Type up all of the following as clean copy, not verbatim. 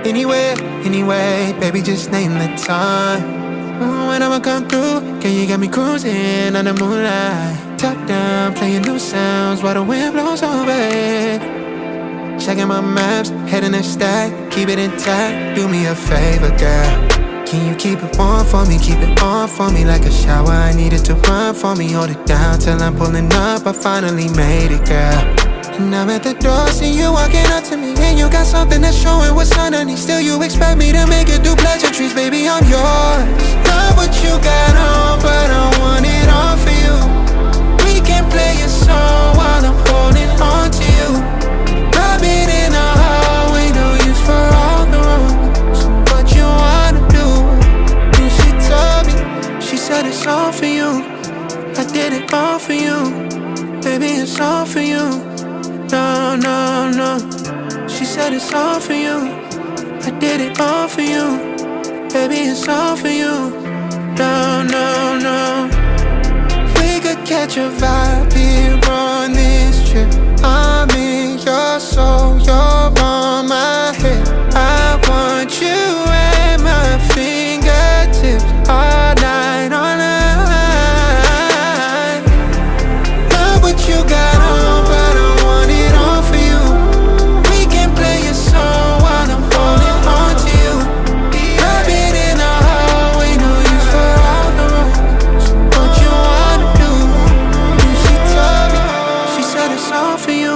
Anywhere, anyway, baby, just name the time. When I'ma come through, girl, you got me cruising under moonlight. Top down, playing new sounds while the wind blows over it. Checking my maps, heading a stack, keep it intact. Do me a favor, girl. Can you keep it warm for me, keep it on for me like a shower? I needed to run for me, hold it down till I'm pulling up. I finally made it, girl. And I'm at the door, see you walking up to me, and you got something that's showing what's underneath. Still you expect me to make it do pleasantries, baby, I'm yours. Love what you got on, but I want it all for you. We can play a song while I'm holding on to you. Rubbing in the hallway, no use for all the rules. So what you wanna do? And she told me, she said it's all for you. I did it all for you, baby, it's all for you. No, no, no. She said it's all for you. I did it all for you, baby, it's all for you. No, no, no. We could catch a vibe here on this trip. I'm in your soul, you're on my head. I want you at my fingertips all night, all night. Love what you got on, but I want it all for you. We can play a song while I'm holding on to you. Rubbing in the hallway, no use for all the rules. So what you wanna do? And she told me, she said it's all for you.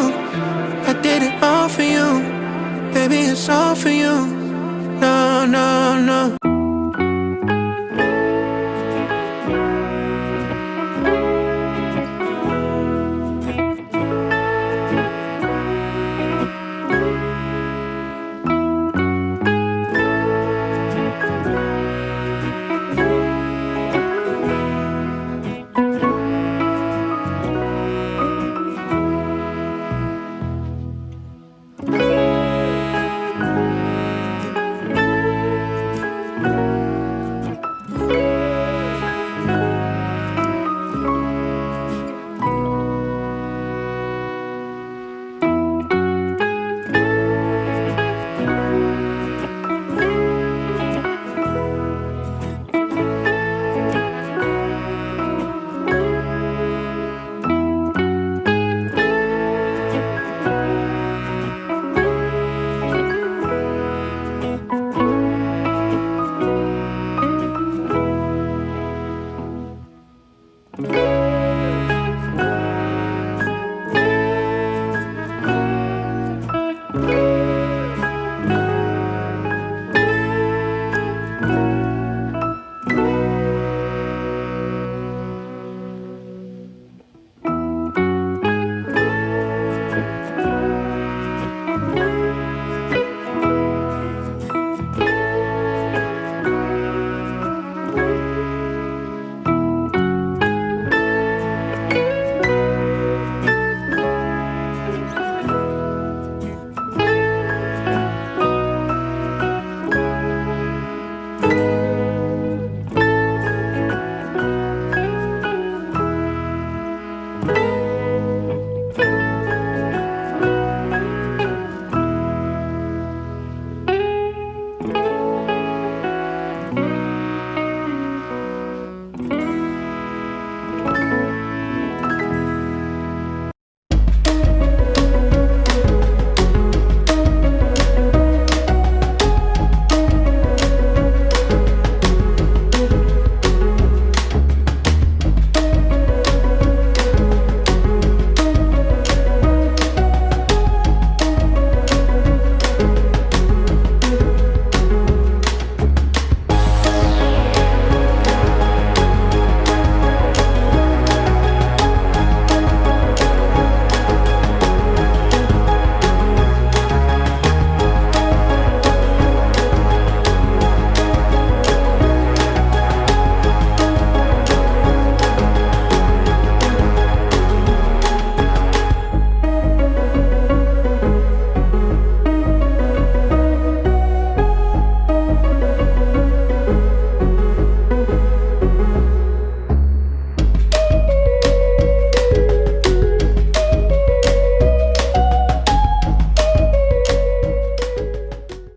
I did it all for you, baby, it's all for you. No, no, no.